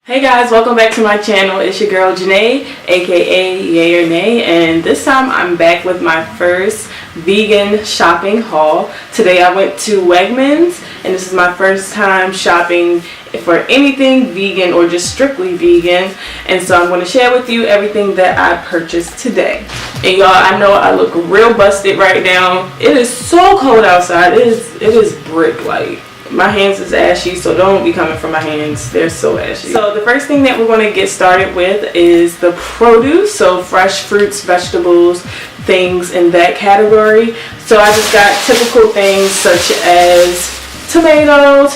Hey guys, welcome back to my channel. It's your girl Janae, aka YayorNayyy, and this time I'm back with my first vegan shopping haul. Today I went to Wegmans, and this is my first time shopping for anything vegan or just strictly vegan, and so I'm going to share with you everything that I purchased today. And y'all, I know I look real busted right now. It is so cold outside. It is brick like. My hands is ashy, so don't be coming for my hands. They're so ashy. So the first thing that we're going to get started with is the produce. So fresh fruits, vegetables, things in that category. So I just got typical things such as tomato,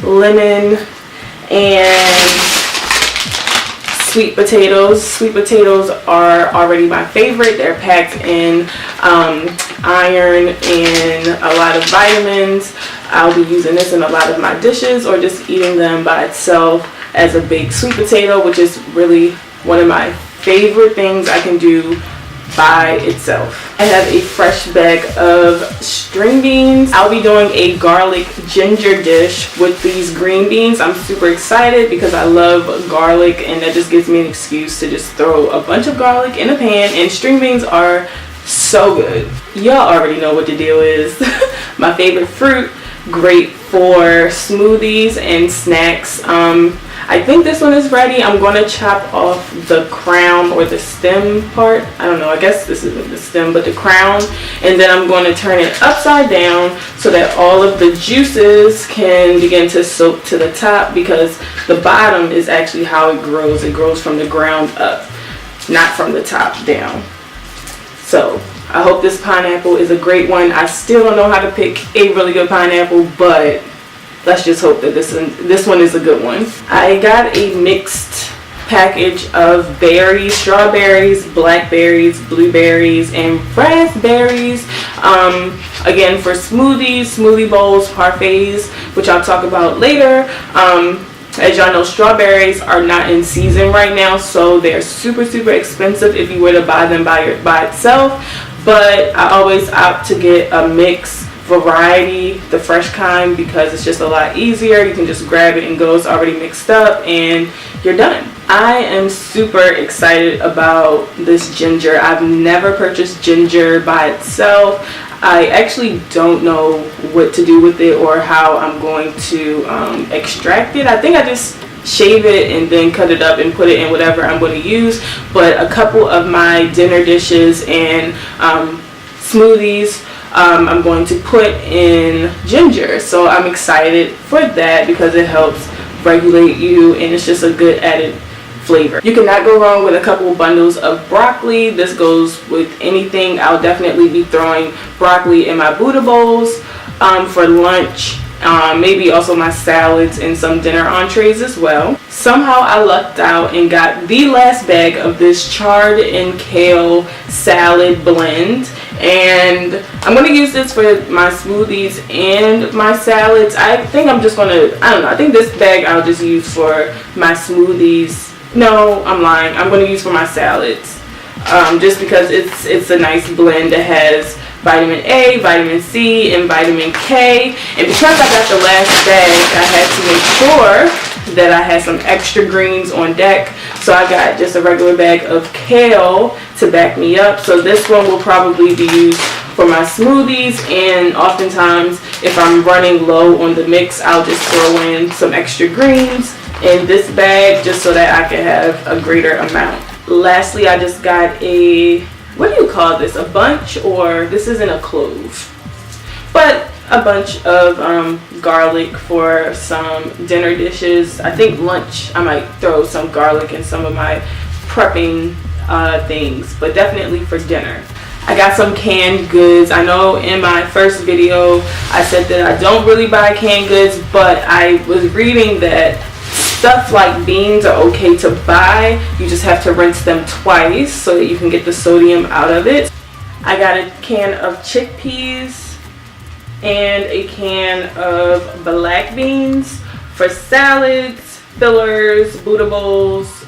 lemon, and sweet potatoes. Sweet potatoes are already my favorite. They're packed in iron and a lot of vitamins. I'll be using this in a lot of my dishes or just eating them by itself as a baked sweet potato, which is really one of my favorite things I can do by itself. I have a fresh bag of string beans. I'll be doing a garlic ginger dish with these green beans. I'm super excited because I love garlic, and that just gives me an excuse to just throw a bunch of garlic in a pan, and string beans are so good. Y'all already know what the deal is. My favorite fruit, great for smoothies and snacks. I think this one is ready. I'm going to chop off the crown or the stem part. I don't know, I guess this isn't the stem, but the crown. And then I'm going to turn it upside down so that all of the juices can begin to soak to the top, because the bottom is actually how it grows. It grows from the ground up, not from the top down. So I hope this pineapple is a great one. I still don't know how to pick a really good pineapple, but let's just hope that this one is a good one. I got a mixed package of berries, strawberries, blackberries, blueberries, and raspberries. Again, for smoothies, smoothie bowls, parfaits, which I'll talk about later. As y'all know, strawberries are not in season right now, so they're super expensive if you were to buy them by itself. But I always opt to get a mix variety, the fresh kind, because it's just a lot easier. You can just grab it and go. It's already mixed up and you're done. I am super excited about this ginger. I've never purchased ginger by itself. I actually don't know what to do with it or how I'm going to extract it. I think I just shave it and then cut it up and put it in whatever I'm going to use. But a couple of my dinner dishes and smoothies, I'm going to put in ginger. So I'm excited for that because it helps regulate you, and it's just a good added flavor. You cannot go wrong with a couple bundles of broccoli. This goes with anything. I'll definitely be throwing broccoli in my Buddha bowls for lunch. Maybe also my salads and some dinner entrees as well. Somehow I lucked out and got the last bag of this chard and kale salad blend, and I'm going to use this for my smoothies and my salads. I think I'm just going to, I don't know, I think this bag I'll just use for my smoothies. No, I'm lying. I'm going to use for my salads, just because it's a nice blend that has vitamin A, vitamin C, and vitamin K. And because I got the last bag, I had to make sure that I had some extra greens on deck. So I got just a regular bag of kale to back me up. So this one will probably be used for my smoothies, and oftentimes if I'm running low on the mix, I'll just throw in some extra greens in this bag just so that I can have a greater amount. Lastly, I just got a, what do you call this, a bunch, or this isn't a clove, but a bunch of garlic for some dinner dishes. I think lunch I might throw some garlic in some of my prepping things, but definitely for dinner. I got some canned goods. I know in my first video I said that I don't really buy canned goods, but I was reading that stuff like beans are okay to buy. You just have to rinse them twice so that you can get the sodium out of it. I got a can of chickpeas and a can of black beans for salads, fillers, Buddha bowls,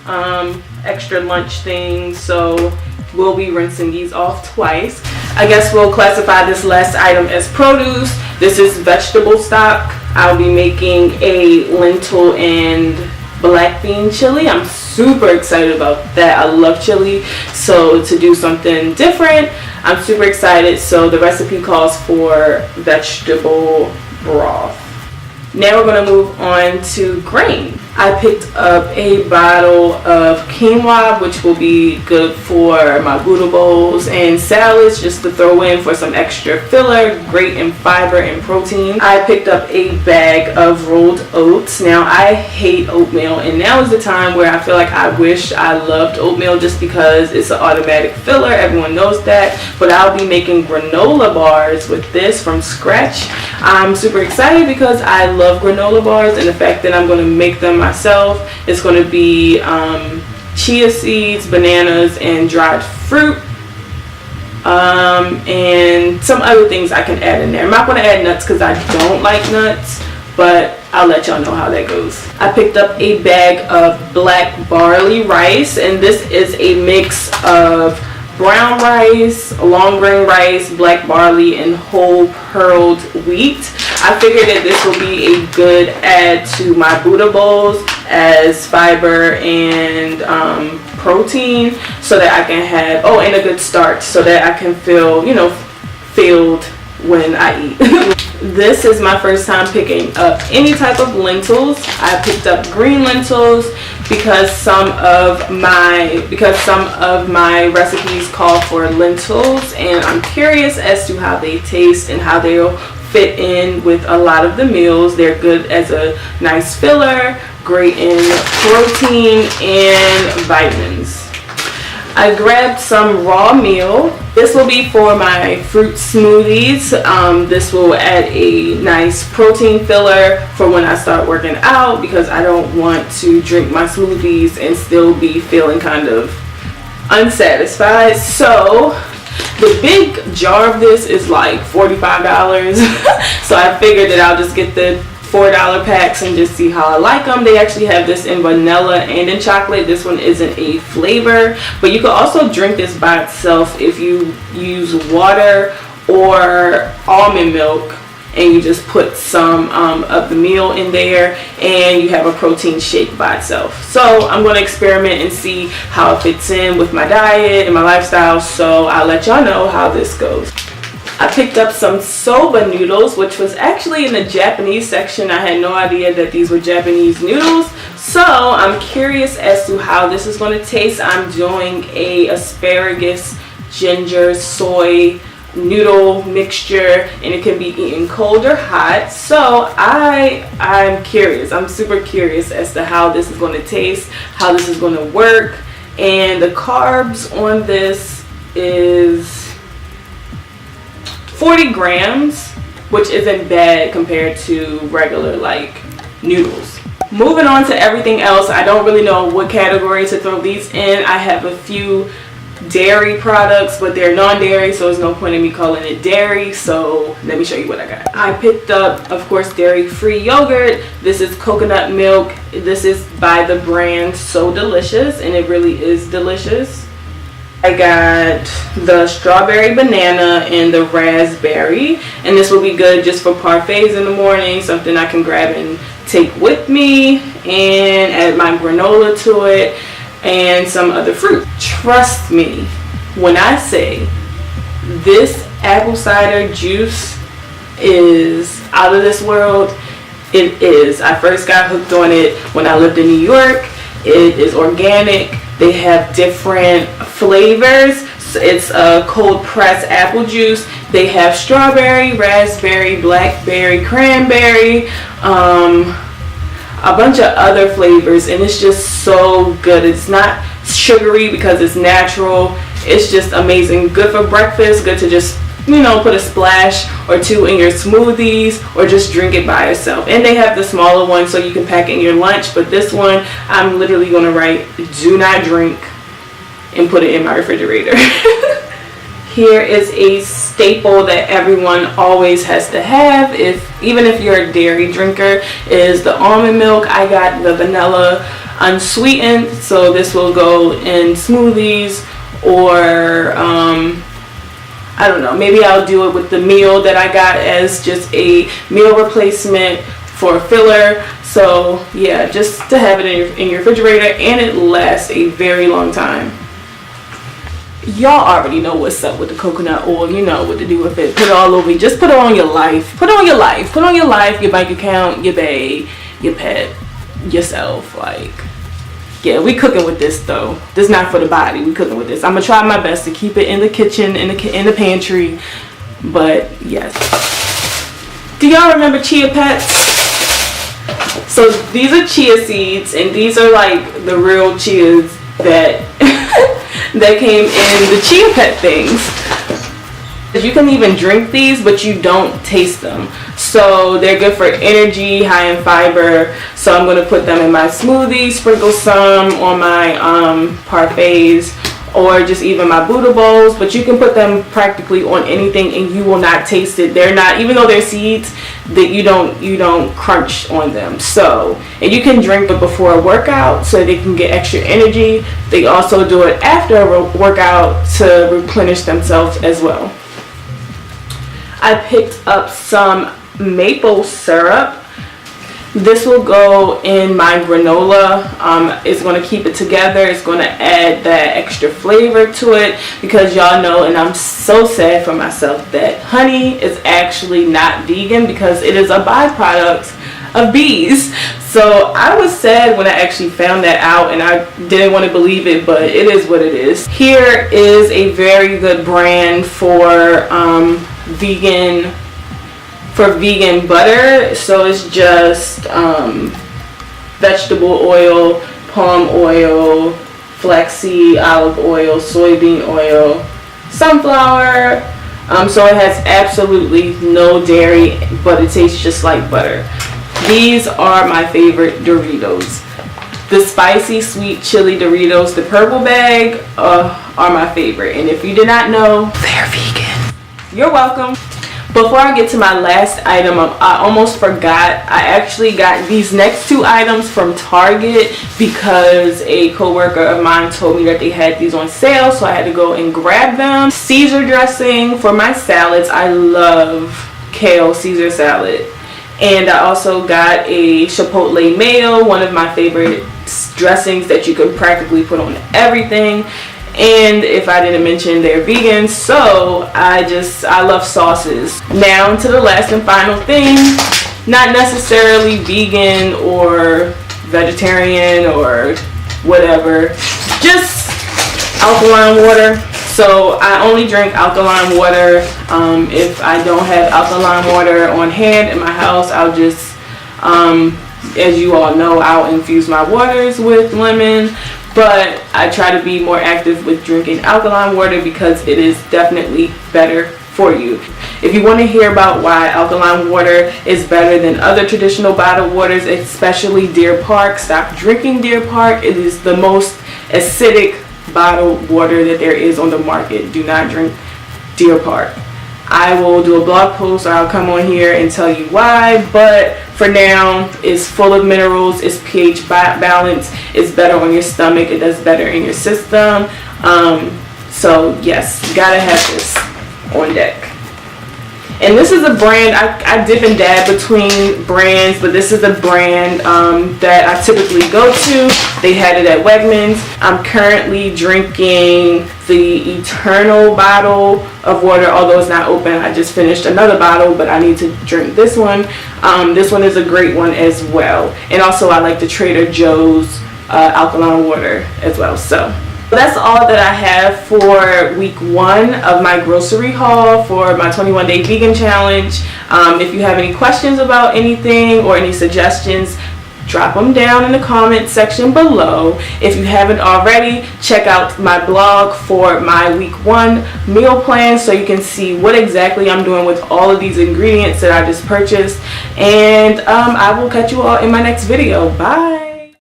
extra lunch things. So we'll be rinsing these off twice. I guess we'll classify this last item as produce. This is vegetable stock. I'll be making a lentil and black bean chili. I'm super excited about that. I love chili, so to do something different, I'm super excited. So the recipe calls for vegetable broth. Now we're going to move on to grain. I picked up a bottle of quinoa, which will be good for my Buddha bowls and salads, just to throw in for some extra filler, great in fiber and protein. I picked up a bag of rolled oats. Now I hate oatmeal, and now is the time where I feel like I wish I loved oatmeal, just because it's an automatic filler. Everyone knows that. But I'll be making granola bars with this from scratch. I'm super excited because I love granola bars, and the fact that I'm going to make them myself. It's going to be chia seeds, bananas, and dried fruit, and some other things I can add in there. I'm not going to add nuts because I don't like nuts, but I'll let y'all know how that goes. I picked up a bag of black barley rice, and this is a mix of brown rice, long grain rice, black barley, and whole pearled wheat. I figured that this will be a good add to my Buddha bowls as fiber and protein, so that I can have, and a good starch, so that I can feel, filled when I eat. This is my first time picking up any type of lentils. I picked up green lentils because some of my recipes call for lentils, and I'm curious as to how they taste and how they'll fit in with a lot of the meals. They're good as a nice filler, great in protein and vitamins. I grabbed some raw meal. This will be for my fruit smoothies. This will add a nice protein filler for when I start working out, because I don't want to drink my smoothies and still be feeling kind of unsatisfied. So the big jar of this is like $45. So I figured that I'll just get the $4 packs and just see how I like them. They actually have this in vanilla and in chocolate. This one isn't a flavor, but you can also drink this by itself if you use water or almond milk, and you just put some of the meal in there, and you have a protein shake by itself. So I'm going to experiment and see how it fits in with my diet and my lifestyle, so I'll let y'all know how this goes. I picked up some soba noodles, which was actually in the Japanese section. I had no idea that these were Japanese noodles, so I'm curious as to how this is going to taste. I'm doing a asparagus, ginger, soy noodle mixture, and it can be eaten cold or hot. So I'm curious. I'm super curious as to how this is going to taste, how this is going to work. And the carbs on this is 40 grams, which isn't bad compared to regular like noodles. Moving on to everything else, I don't really know what category to throw these in. I have a few dairy products, but they're non-dairy, so there's no point in me calling it dairy. So let me show you what I got. I picked up, of course, dairy-free yogurt. This is coconut milk. This is by the brand So Delicious, and it really is delicious. I got the strawberry banana and the raspberry, and this will be good just for parfaits in the morning, something I can grab and take with me, and add my granola to it and some other fruit. Trust me when I say this apple cider juice is out of this world. It is. I first got hooked on it when I lived in New York. It is organic. They have different flavors. So it's a cold pressed apple juice. They have strawberry, raspberry, blackberry, cranberry, a bunch of other flavors, and it's just so good. It's not sugary because it's natural. It's just amazing. Good for breakfast. Good to just, put a splash or two in your smoothies, or just drink it by itself. And they have the smaller one so you can pack in your lunch, but this one I'm literally going to write do not drink and put it in my refrigerator. Here is a staple that everyone always has to have, even if you're a dairy drinker, is the almond milk. I got the vanilla unsweetened, so this will go in smoothies, or I don't know, maybe I'll do it with the meal that I got as just a meal replacement for a filler. So yeah, just to have it in your refrigerator, and it lasts a very long time. Y'all already know what's up with the coconut oil. You know what to do with it. Put it all over. Just put it on your life. Put it on your life. Put it on your life, your bank account, your bae, your pet, yourself. Like, yeah, we cooking with this though. This is not for the body. We cooking with this. I'm gonna try my best to keep it in the kitchen, in the pantry. But yes. Do y'all remember chia pets? So these are chia seeds, and these are like the real chias that that came in the chia pet things. You can even drink these, but you don't taste them. So they're good for energy, high in fiber. So I'm going to put them in my smoothie, sprinkle some on my parfaits, or just even my Buddha bowls. But you can put them practically on anything and you will not taste it. They're not, even though they're seeds, that you don't crunch on them. So, and you can drink it before a workout so they can get extra energy. They also do it after a workout to replenish themselves as well. I picked up some maple syrup. This will go in my granola. It's going to keep it together. It's going to add that extra flavor to it, because y'all know, and I'm so sad for myself, that honey is actually not vegan because it is a byproduct of bees. So I was sad when I actually found that out, and I didn't want to believe it, but it is what it is. Here is a very good brand for vegan butter. So it's just vegetable oil, palm oil, flaxseed, olive oil, soybean oil, sunflower. So it has absolutely no dairy, but it tastes just like butter. These are my favorite Doritos. The spicy sweet chili Doritos, the purple bag, are my favorite. And if you did not know, they're vegan. You're welcome. Before I get to my last item, I almost forgot. I actually got these next two items from Target because a coworker of mine told me that they had these on sale, so I had to go and grab them. Caesar dressing for my salads. I love kale Caesar salad. And I also got a chipotle mayo, one of my favorite dressings that you can practically put on everything. And if I didn't mention, they're vegan, so I love sauces. Now to the last and final thing, not necessarily vegan or vegetarian or whatever, just alkaline water. So I only drink alkaline water. If I don't have alkaline water on hand in my house, I'll just, as you all know, I'll infuse my waters with lemon. But I try to be more active with drinking alkaline water because it is definitely better for you. If you want to hear about why alkaline water is better than other traditional bottled waters, especially Deer Park, stop drinking Deer Park. It is the most acidic bottled water that there is on the market. Do not drink Deer Park. I will do a blog post, or I'll come on here and tell you why, but for now, it's full of minerals, it's pH balance, it's better on your stomach, it does better in your system. So yes, you gotta have this on deck. And this is a brand, I dip and dab between brands, but this is a brand that I typically go to. They had it at Wegmans. I'm currently drinking the Eternal bottle of water, although it's not open. I just finished another bottle, but I need to drink this one. This one is a great one as well. And also I like the Trader Joe's alkaline water as well. So that's all that I have for week 1 of my grocery haul for my 21-day vegan challenge. If you have any questions about anything or any suggestions, drop them down in the comment section below. If you haven't already, check out my blog for my week 1 meal plan so you can see what exactly I'm doing with all of these ingredients that I just purchased. And I will catch you all in my next video. Bye.